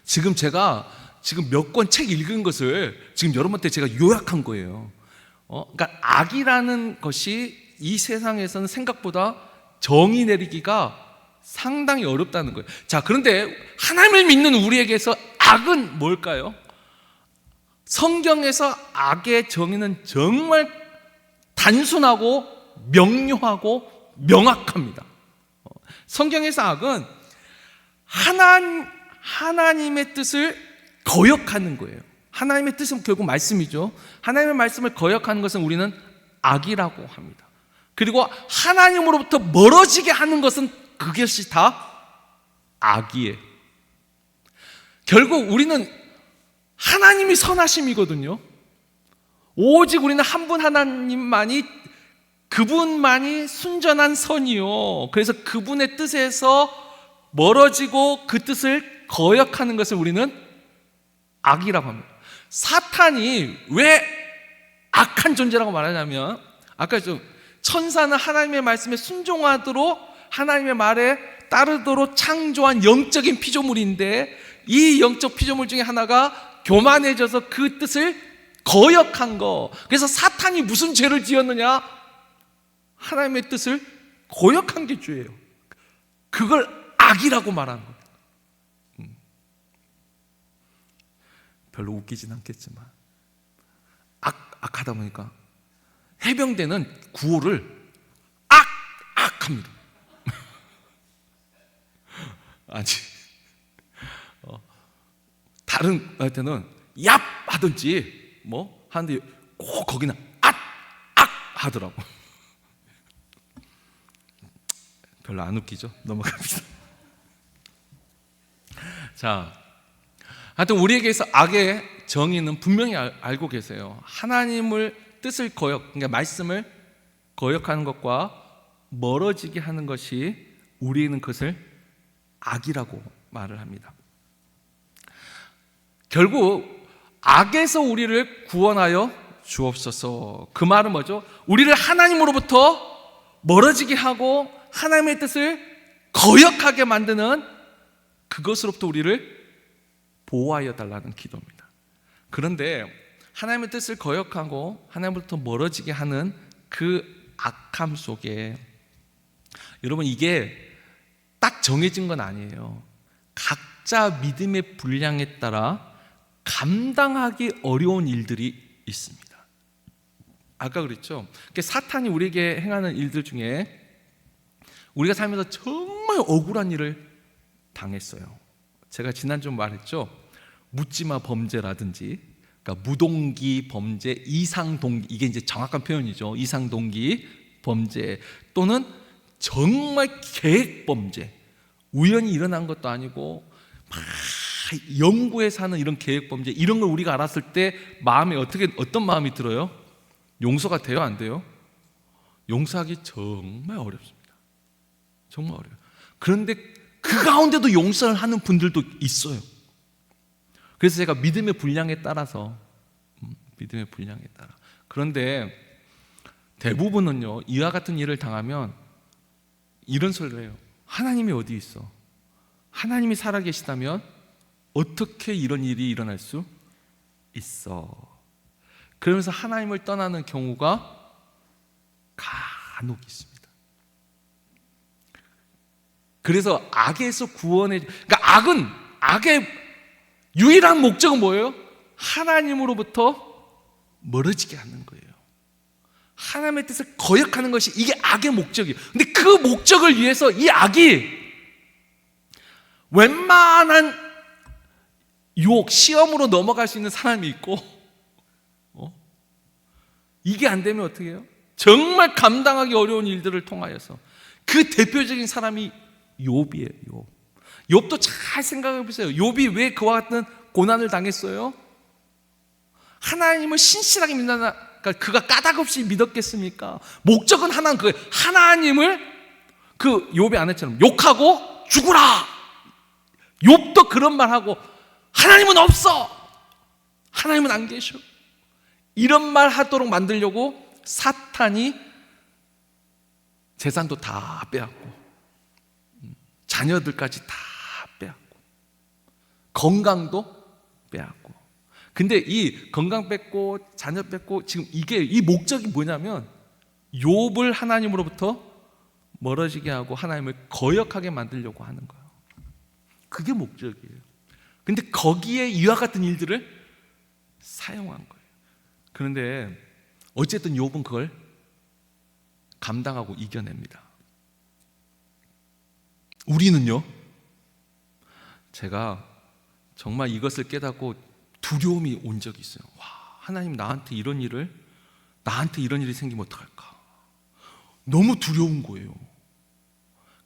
지금 제가 몇 권 책 읽은 것을 지금 여러분한테 제가 요약한 거예요. 그러니까 악이라는 것이 이 세상에서는 생각보다 정의 내리기가 상당히 어렵다는 거예요. 자, 그런데 하나님을 믿는 우리에게서 악은 뭘까요? 성경에서 악의 정의는 정말 단순하고 명료하고 명확합니다. 성경에서 악은 하나님의 뜻을 거역하는 거예요. 하나님의 뜻은 결국 말씀이죠. 하나님의 말씀을 거역하는 것은 우리는 악이라고 합니다. 그리고 하나님으로부터 멀어지게 하는 것은 그것이 다 악이에요. 결국 우리는 하나님이 선하심이거든요. 오직 우리는 한 분 하나님만이, 그분만이 순전한 선이요. 그래서 그분의 뜻에서 멀어지고 그 뜻을 거역하는 것을 우리는 악이라고 합니다. 사탄이 왜 악한 존재라고 말하냐면, 아까 좀 천사는 하나님의 말씀에 순종하도록 하나님의 말에 따르도록 창조한 영적인 피조물인데, 이 영적 피조물 중에 하나가 교만해져서 그 뜻을 거역한 거. 그래서 사탄이 무슨 죄를 지었느냐? 하나님의 뜻을 거역한 게 죄예요. 그걸 악이라고 말하는 거예요. 별로 웃기진 않겠지만 악하다 보니까 해병대는 구호를 악합니다. 아니, 다른 때는 얍 하든지 뭐 하는데 꼭 거기는 악 하더라고. 별로 안 웃기죠? 넘어갑니다. 자, 하여튼 우리에게서 악의 정의는 분명히 알고 계세요. 하나님을 뜻을 그러니까 말씀을 거역하는 것과 멀어지게 하는 것이 우리는 그것을 악이라고 말을 합니다. 결국 악에서 우리를 구원하여 주옵소서. 그 말은 뭐죠? 우리를 하나님으로부터 멀어지게 하고 하나님의 뜻을 거역하게 만드는 그것으로부터 우리를 보호하여 달라는 기도입니다. 그런데 하나님의 뜻을 거역하고 하나님으로부터 멀어지게 하는 그 악함 속에, 여러분, 이게 딱 정해진 건 아니에요. 각자 믿음의 분량에 따라 감당하기 어려운 일들이 있습니다. 아까 그랬죠? 사탄이 우리에게 행하는 일들 중에 우리가 살면서 정말 억울한 일을 당했어요. 제가 지난주에 말했죠. 묻지마 범죄라든지, 그러니까 무동기 범죄, 이상동기, 이게 이제 정확한 표현이죠. 이상동기 범죄, 또는 정말 계획 범죄, 우연히 일어난 것도 아니고 막 연구해서 하는 이런 계획 범죄, 이런 걸 우리가 알았을 때 마음에 어떤 마음이 들어요? 용서가 돼요, 안 돼요? 용서하기 정말 어렵습니다. 정말 어려워요. 그런데 그 가운데도 용서를 하는 분들도 있어요. 그래서 제가 믿음의 분량에 따라서, 믿음의 분량에 따라. 그런데 대부분은요, 이와 같은 일을 당하면 이런 소리를 해요. 하나님이 어디 있어? 하나님이 살아계시다면 어떻게 이런 일이 일어날 수 있어? 그러면서 하나님을 떠나는 경우가 간혹 있습니다. 그래서 악에서 그러니까 악의 유일한 목적은 뭐예요? 하나님으로부터 멀어지게 하는 거예요. 하나님의 뜻을 거역하는 것이 이게 악의 목적이에요. 근데 그 목적을 위해서 이 악이 웬만한 유혹, 시험으로 넘어갈 수 있는 사람이 있고 이게 안 되면 어떻게 해요? 정말 감당하기 어려운 일들을 통하여서 그 대표적인 사람이 욥이에요. 욥도 잘 생각해 보세요. 욥이 왜 그와 같은 고난을 당했어요? 하나님을 신실하게 믿는, 그가 까닭없이 믿었겠습니까? 목적은 하나는 그거예요. 하나님을 그 욥의 아내처럼 욕하고 죽으라. 욥도 그런 말 하고 하나님은 없어. 하나님은 안 계셔. 이런 말 하도록 만들려고 사탄이 재산도 다 빼앗고 자녀들까지 다 빼앗고 건강도 빼앗고. 근데 이 건강 뺏고 자녀 뺏고 지금 이게 이 목적이 뭐냐면 욥을 하나님으로부터 멀어지게 하고 하나님을 거역하게 만들려고 하는 거예요. 그게 목적이에요. 근데 거기에 이와 같은 일들을 사용한 거예요. 그런데 어쨌든 욥은 그걸 감당하고 이겨냅니다. 우리는요, 제가 정말 이것을 깨닫고 두려움이 온 적이 있어요. 와, 하나님 나한테 이런 일이 생기면 어떡할까? 너무 두려운 거예요.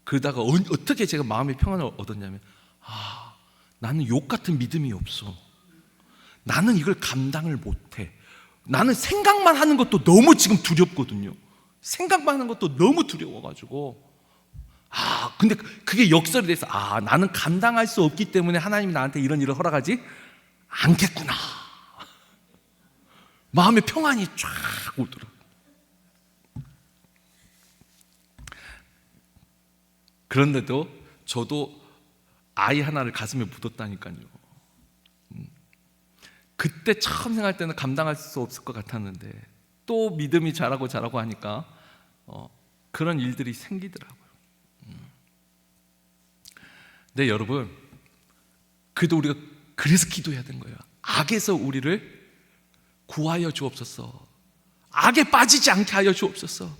그러다가 어떻게 제가 마음의 평안을 얻었냐면, 나는 욥 같은 믿음이 없어. 나는 이걸 감당을 못해. 나는 생각만 하는 것도 너무 지금 두렵거든요. 생각만 하는 것도 너무 두려워가지고 근데 그게 역설이 돼서 나는 감당할 수 없기 때문에 하나님이 나한테 이런 일을 허락하지 않겠구나. 마음의 평안이 쫙 오더라. 그런데도 저도 아이 하나를 가슴에 묻었다니까요. 그때 처음 생각할 때는 감당할 수 없을 것 같았는데 또 믿음이 자라고 하니까 그런 일들이 생기더라고요. 근데 여러분, 그래도 우리가 그래서 기도해야 되는 거예요. 악에서 우리를 구하여 주옵소서. 악에 빠지지 않게 하여 주옵소서.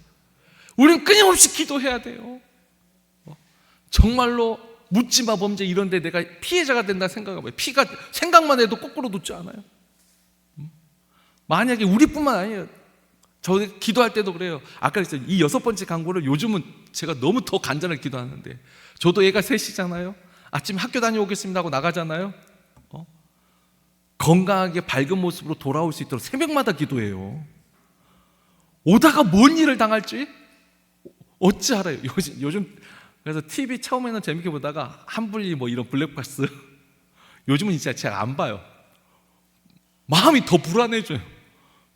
우리는 끊임없이 기도해야 돼요. 정말로 묻지마 범죄 이런 데 내가 피해자가 된다 생각해봐요. 피가 생각만 해도 거꾸로 눕지 않아요? 만약에 우리뿐만 아니에요. 저 기도할 때도 그래요. 아까 그랬어요. 이 6번째 강구를 요즘은 제가 너무 더 간절하게 기도하는데, 저도 애가 셋이잖아요. 아침에 학교 다녀오겠습니다 하고 나가잖아요. 건강하게 밝은 모습으로 돌아올 수 있도록 새벽마다 기도해요. 오다가 뭔 일을 당할지 어찌 알아요. 요즘 그래서 TV 처음에는 재밌게 보다가 한불리 뭐 이런 블랙박스 요즘은 진짜 제가 안 봐요. 마음이 더 불안해져요.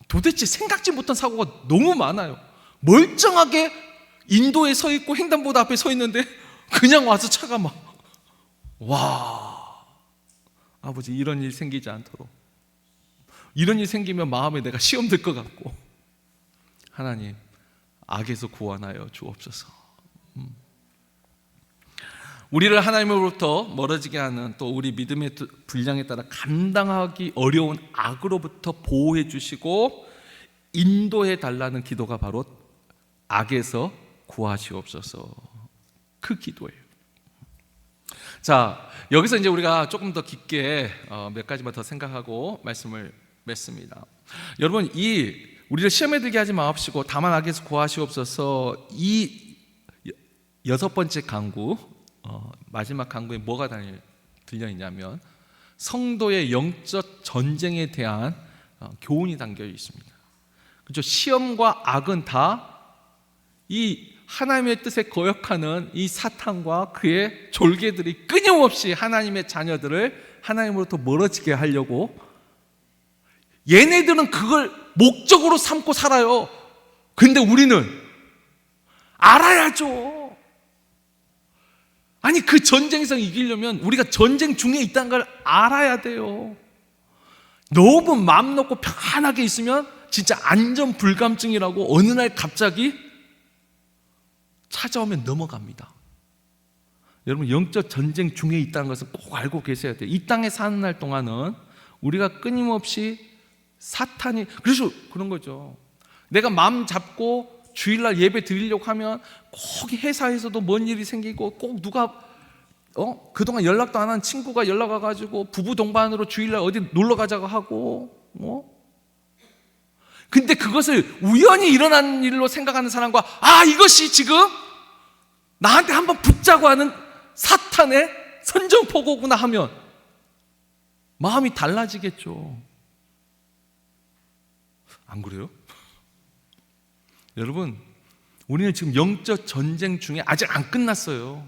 도대체 생각지 못한 사고가 너무 많아요. 멀쩡하게 인도에 서 있고 횡단보도 앞에 서 있는데 그냥 와서 차가 아버지 이런 일 생기지 않도록. 이런 일 생기면 마음에 내가 시험 들 것 같고, 하나님 악에서 구원하여 주옵소서. 우리를 하나님으로부터 멀어지게 하는, 또 우리 믿음의 분량에 따라 감당하기 어려운 악으로부터 보호해 주시고 인도해 달라는 기도가 바로 악에서 구하시옵소서, 그 기도예요. 자, 여기서 이제 우리가 조금 더 깊게 몇 가지만 더 생각하고 말씀을 맺습니다. 여러분, 우리를 시험에 들게 하지 마옵시고 다만 악에서 구하시옵소서, 이 6번째 강구, 마지막 강구에 뭐가 들려 있냐면 성도의 영적 전쟁에 대한 교훈이 담겨 있습니다. 그렇죠? 시험과 악은 다 이 하나님의 뜻에 거역하는 이 사탄과 그의 졸개들이 끊임없이 하나님의 자녀들을 하나님으로부터 멀어지게 하려고, 얘네들은 그걸 목적으로 삼고 살아요. 근데 우리는 알아야죠. 아니, 그 전쟁에서 이기려면 우리가 전쟁 중에 있다는 걸 알아야 돼요. 너무 마음 놓고 편안하게 있으면 진짜 안전 불감증이라고 어느 날 갑자기 찾아오면 넘어갑니다. 여러분, 영적 전쟁 중에 있다는 것을 꼭 알고 계셔야 돼요. 이 땅에 사는 날 동안은 우리가 끊임없이 사탄이, 그래서 그런 거죠. 내가 마음 잡고 주일날 예배 드리려고 하면 꼭 회사에서도 뭔 일이 생기고 꼭 누가 그동안 연락도 안 한 친구가 연락 와가지고 부부 동반으로 주일날 어디 놀러 가자고 하고 근데 그것을 우연히 일어난 일로 생각하는 사람과 이것이 지금 나한테 한번 붙자고 하는 사탄의 선전포고구나 하면 마음이 달라지겠죠. 안 그래요? 여러분, 우리는 지금 영적 전쟁 중에 아직 안 끝났어요.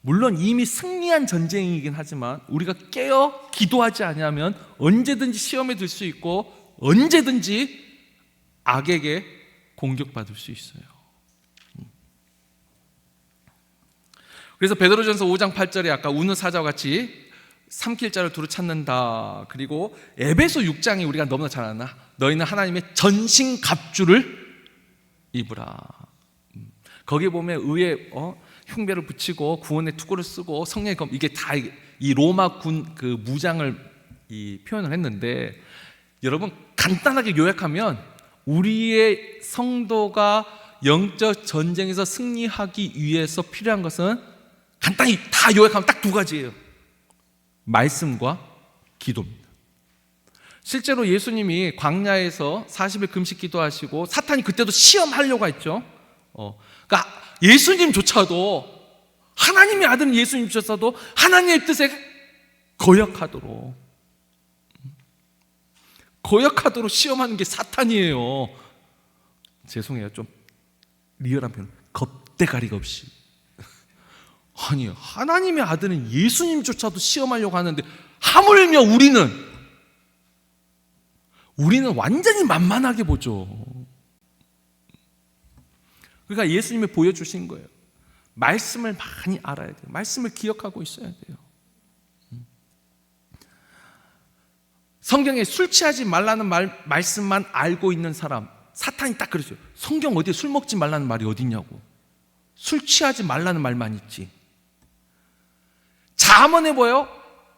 물론 이미 승리한 전쟁이긴 하지만 우리가 깨어 기도하지 않으면 언제든지 시험에 들 수 있고 언제든지 악에게 공격받을 수 있어요. 그래서 베드로전서 5장 8절에 아까 우는 사자와 같이 삼킬 자를 두루 찾는다. 그리고 에베소 6장이 우리가 너무나 잘 아나 너희는 하나님의 전신갑주를 입으라. 거기에 보면 의에 흉배를 붙이고 구원의 투구를 쓰고 성령의 검, 이게 다 이 로마 군 그 무장을 이 표현을 했는데, 여러분 간단하게 요약하면 우리의 성도가 영적 전쟁에서 승리하기 위해서 필요한 것은 간단히 다 요약하면 딱 두 가지예요. 말씀과 기도입니다. 실제로 예수님이 광야에서 40일 금식 기도하시고 사탄이 그때도 시험하려고 했죠. 그러니까 예수님조차도, 하나님의 아들 예수님조차도 하나님의 뜻에 거역하도록 시험하는 게 사탄이에요. 죄송해요, 좀 리얼한 표현, 겁대가리가 없이. 아니, 하나님의 아들은 예수님조차도 시험하려고 하는데 하물며 우리는 완전히 만만하게 보죠. 그러니까 예수님이 보여주신 거예요. 말씀을 많이 알아야 돼요. 말씀을 기억하고 있어야 돼요. 성경에 술 취하지 말라는 말씀만 알고 있는 사람, 사탄이 딱 그러죠. 성경 어디에 술 먹지 말라는 말이 어딨냐고. 술 취하지 말라는 말만 있지. 잠언에 보여?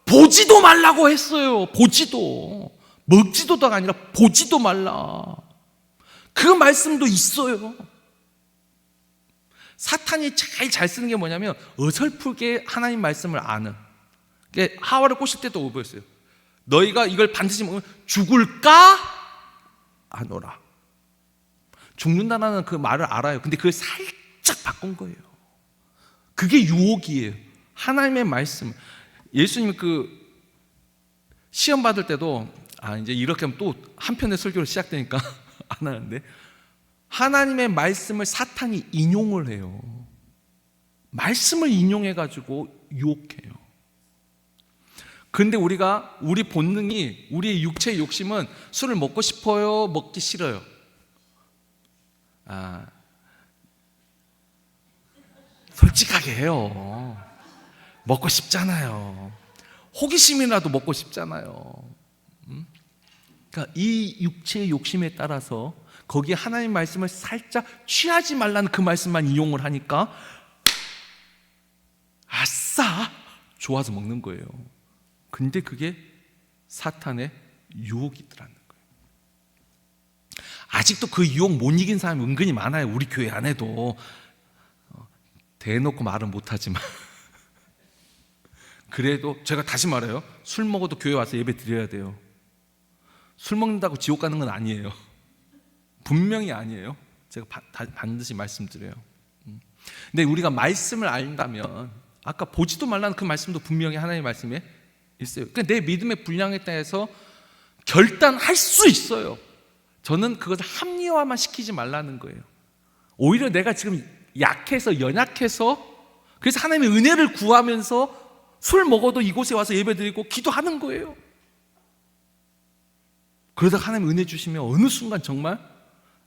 보지도 말라고 했어요. 보지도. 먹지도가 아니라 보지도 말라. 그 말씀도 있어요. 사탄이 제일 잘 쓰는 게 뭐냐면 어설프게 하나님 말씀을 아는. 하와를 꼬실 때도 보였어요. 너희가 이걸 반드시 먹으면 죽을까? 아노라. 죽는다는 그 말을 알아요. 근데 그걸 살짝 바꾼 거예요. 그게 유혹이에요. 하나님의 말씀. 예수님 그 시험 받을 때도 이제 이렇게 하면 또 한편의 설교를 시작되니까 안 하는데, 하나님의 말씀을 사탄이 인용을 해요. 말씀을 인용해가지고 유혹해요. 근데 우리 본능이, 우리의 육체의 욕심은 술을 먹고 싶어요, 먹기 싫어요? 솔직하게 해요. 먹고 싶잖아요. 호기심이라도 먹고 싶잖아요. 그러니까 이 육체의 욕심에 따라서 거기에 하나님 말씀을 살짝 취하지 말라는 그 말씀만 이용을 하니까 아싸! 좋아서 먹는 거예요. 근데 그게 사탄의 유혹이더라는 거예요. 아직도 그 유혹 못 이긴 사람이 은근히 많아요. 우리 교회 안에도. 대놓고 말은 못하지만 그래도 제가 다시 말해요. 술 먹어도 교회 와서 예배 드려야 돼요. 술 먹는다고 지옥 가는 건 아니에요. 분명히 아니에요. 제가 반드시 말씀드려요. 근데 우리가 말씀을 안다면, 아까 보지도 말라는 그 말씀도 분명히 하나님의 말씀에 있어요. 그러니까 내 믿음의 분량에 따라서 결단할 수 있어요. 저는 그것을 합리화만 시키지 말라는 거예요. 오히려 내가 지금 약해서, 연약해서, 그래서 하나님의 은혜를 구하면서 술 먹어도 이곳에 와서 예배드리고 기도하는 거예요. 그러다가 하나님 은혜 주시면 어느 순간 정말,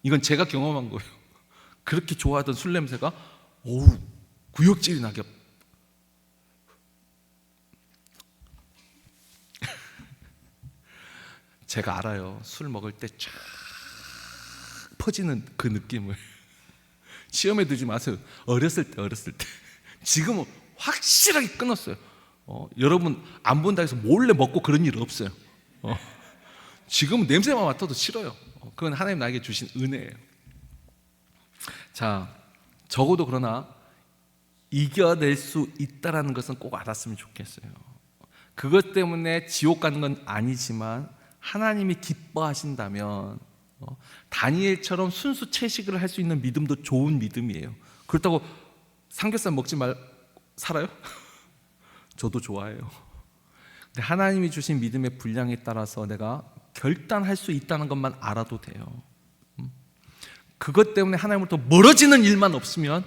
이건 제가 경험한 거예요. 그렇게 좋아하던 술 냄새가 구역질이 나게. 제가 알아요. 술 먹을 때 쫙 퍼지는 그 느낌을. 시험에 들지 마세요. 어렸을 때. 지금은 확실하게 끊었어요. 여러분 안 본다 해서 몰래 먹고 그런 일 없어요. 지금은 냄새만 맡아도 싫어요. 그건 하나님 나에게 주신 은혜예요. 자, 적어도 그러나 이겨낼 수 있다라는 것은 꼭 알았으면 좋겠어요. 그것 때문에 지옥 가는 건 아니지만 하나님이 기뻐하신다면 다니엘처럼 순수 채식을 할 수 있는 믿음도 좋은 믿음이에요. 그렇다고 삼겹살 먹지 말 살아요? 저도 좋아해요. 근데 하나님이 주신 믿음의 분량에 따라서 내가 결단할 수 있다는 것만 알아도 돼요. 그것 때문에 하나님으로부터 멀어지는 일만 없으면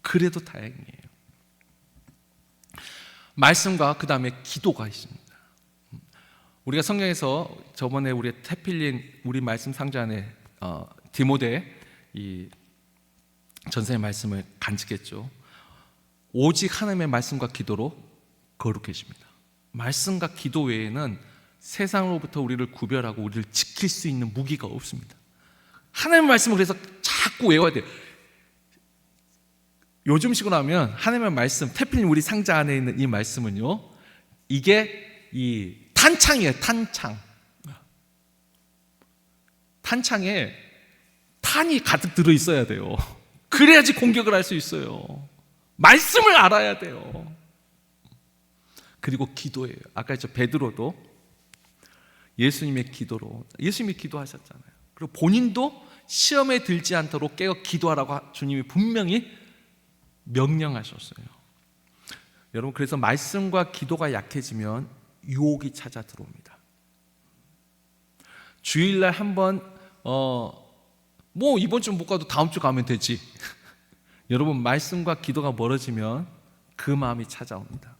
그래도 다행이에요. 말씀과 그 다음에 기도가 있습니다. 우리가 성경에서 저번에 우리 태필린 우리 말씀 상자 안에 디모데 이 전서의 말씀을 간직했죠. 오직 하나님의 말씀과 기도로 거룩해집니다. 말씀과 기도 외에는 세상으로부터 우리를 구별하고 우리를 지킬 수 있는 무기가 없습니다. 하나님의 말씀을 그래서 자꾸 외워야 돼요. 요즘식으로 하면 하나님의 말씀, 태필린 우리 상자 안에 있는 이 말씀은요, 이게 이 탄창이에요. 탄창에 탄이 가득 들어있어야 돼요. 그래야지 공격을 할 수 있어요. 말씀을 알아야 돼요. 그리고 기도예요. 아까 저 베드로도 예수님의 기도로, 예수님이 기도하셨잖아요. 그리고 본인도 시험에 들지 않도록 깨어 기도하라고 주님이 분명히 명령하셨어요. 여러분, 그래서 말씀과 기도가 약해지면 유혹이 찾아 들어옵니다. 주일날 한번 뭐 이번 주 못 가도 다음 주 가면 되지. 여러분, 말씀과 기도가 멀어지면 그 마음이 찾아옵니다.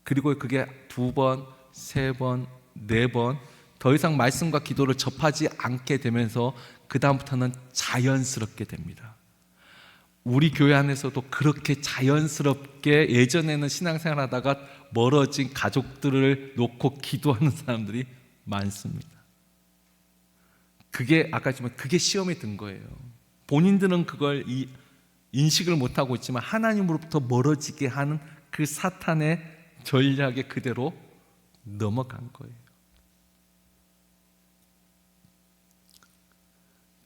그리고 그게 2번, 3번, 4번 더 이상 말씀과 기도를 접하지 않게 되면서 그 다음부터는 자연스럽게 됩니다. 우리 교회 안에서도 그렇게 자연스럽게 예전에는 신앙생활 하다가 멀어진 가족들을 놓고 기도하는 사람들이 많습니다. 그게 아까 했지만 그게 시험에 든 거예요. 본인들은 그걸 인식을 못하고 있지만 하나님으로부터 멀어지게 하는 그 사탄의 전략에 그대로 넘어간 거예요.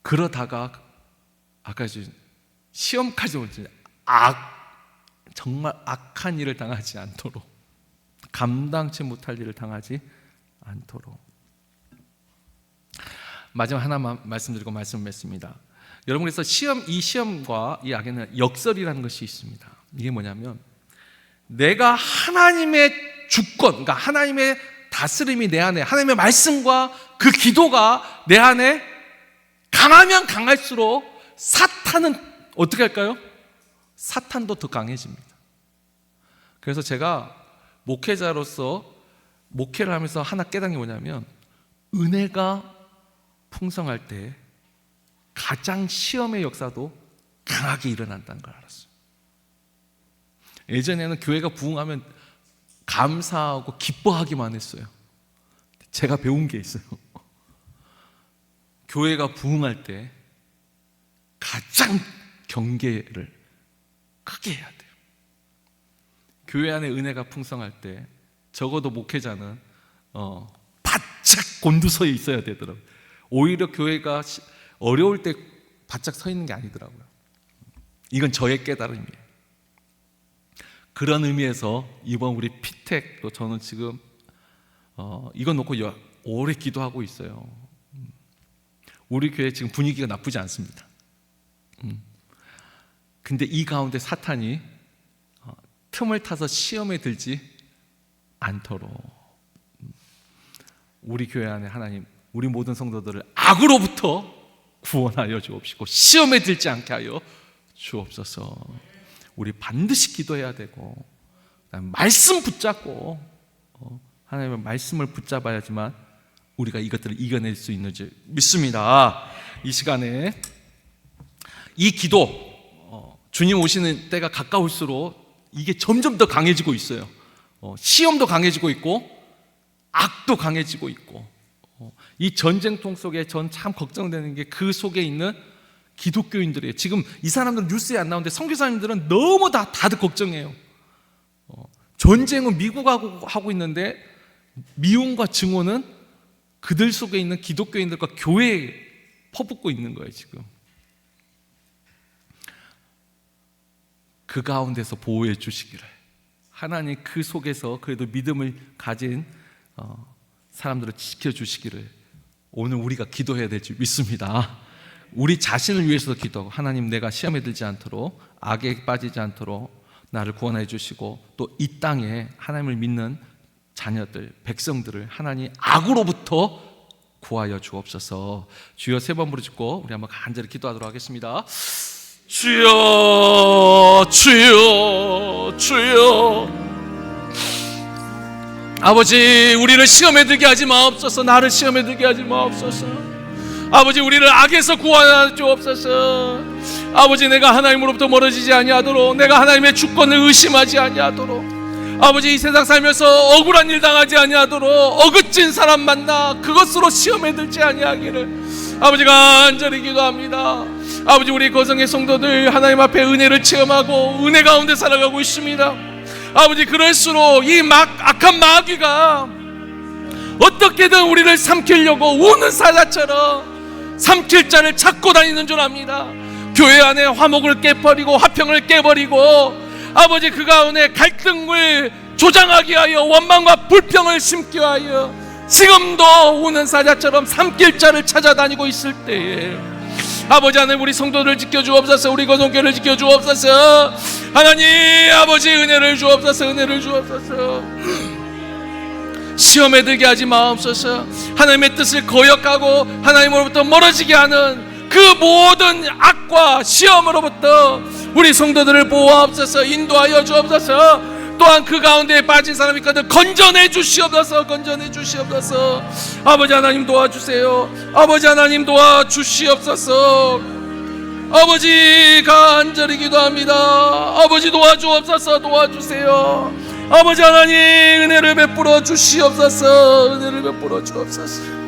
그러다가 아까 시험까지 오지 정말 악한 일을 당하지 않도록, 감당치 못할 일을 당하지 않도록. 마지막 하나만 말씀드리고 말씀을 맺습니다. 여러분, 그래서 이 시험과 이 악에는 역설이라는 것이 있습니다. 이게 뭐냐면 내가 하나님의 주권, 그러니까 하나님의 다스림이 내 안에, 하나님의 말씀과 그 기도가 내 안에 강하면 강할수록 사탄은 어떻게 할까요? 사탄도 더 강해집니다. 그래서 제가 목회자로서 목회를 하면서 하나 깨달은 게 뭐냐면 은혜가 풍성할 때 가장 시험의 역사도 강하게 일어난다는 걸 알았어요. 예전에는 교회가 부흥하면 감사하고 기뻐하기만 했어요. 제가 배운 게 있어요. 교회가 부흥할 때 가장 경계를 크게 해야 돼요. 교회 안에 은혜가 풍성할 때 적어도 목회자는 바짝 곤두서 있어야 되더라고요. 오히려 교회가 어려울 때 바짝 서 있는 게 아니더라고요. 이건 저의 깨달음이에요. 그런 의미에서 이번 우리 피택도 저는 지금 이거 놓고 오래 기도하고 있어요. 우리 교회 지금 분위기가 나쁘지 않습니다. 근데 이 가운데 사탄이 틈을 타서 시험에 들지 않도록 우리 교회 안에 하나님, 우리 모든 성도들을 악으로부터 구원하여 주옵시고 시험에 들지 않게 하여 주옵소서. 우리 반드시 기도해야 되고 말씀 붙잡고 하나님의 말씀을 붙잡아야지만 우리가 이것들을 이겨낼 수 있는 줄 믿습니다. 이 시간에 이 기도, 주님 오시는 때가 가까울수록 이게 점점 더 강해지고 있어요. 시험도 강해지고 있고 악도 강해지고 있고, 이 전쟁통 속에 전 참 걱정되는 게 그 속에 있는 기독교인들이에요. 지금 이 사람들은 뉴스에 안 나오는데 선교사님들은 너무 다들 걱정해요. 전쟁은 미국하고 하고 있는데 미움과 증오는 그들 속에 있는 기독교인들과 교회에 퍼붓고 있는 거예요 지금. 그 가운데서 보호해 주시기를, 하나님 그 속에서 그래도 믿음을 가진 사람들을 지켜주시기를 오늘 우리가 기도해야 될지 믿습니다. 우리 자신을 위해서도 기도하고, 하나님 내가 시험에 들지 않도록, 악에 빠지지 않도록 나를 구원해 주시고, 또 이 땅에 하나님을 믿는 자녀들, 백성들을 하나님 악으로부터 구하여 주옵소서. 주여 세 번 부르짖고 우리 한번 간절히 기도하도록 하겠습니다. 주여, 주여, 주여. 아버지, 우리를 시험에 들게 하지 마옵소서. 나를 시험에 들게 하지 마옵소서. 아버지, 우리를 악에서 구하여 주옵소서. 아버지, 내가 하나님으로부터 멀어지지 아니하도록, 내가 하나님의 주권을 의심하지 아니하도록, 아버지 이 세상 살면서 억울한 일 당하지 아니하도록, 어긋진 사람 만나 그것으로 시험에 들지 아니하기를 아버지가 간절히 기도합니다. 아버지, 우리 거성의 성도들 하나님 앞에 은혜를 체험하고 은혜 가운데 살아가고 있습니다. 아버지, 그럴수록 이 악한 마귀가 어떻게든 우리를 삼키려고 우는 사자처럼 삼킬 자를 찾고 다니는 줄 압니다. 교회 안에 화목을 깨버리고 화평을 깨버리고, 아버지 그 가운데 갈등을 조장하게 하여 원망과 불평을 심게 하여 지금도 우는 사자처럼 삼킬 자를 찾아다니고 있을 때에 아버지 하나님, 우리 성도들 지켜주옵소서. 우리 거성교회를 지켜주옵소서. 하나님 아버지, 은혜를 주옵소서. 은혜를 주옵소서. 시험에 들게 하지 마옵소서. 하나님의 뜻을 거역하고 하나님으로부터 멀어지게 하는 그 모든 악과 시험으로부터 우리 성도들을 보호하옵소서. 인도하여 주옵소서. 또한 그 가운데 빠진 사람이 있거든 건져내 주시옵소서. 건져내 주시옵소서. 아버지 하나님 도와주세요. 아버지 하나님 도와주시옵소서. 아버지 간절히 기도합니다. 아버지 도와주옵소서. 도와주세요. 아버지 하나님 은혜를 베풀어 주시옵소서. 은혜를 베풀어 주옵소서.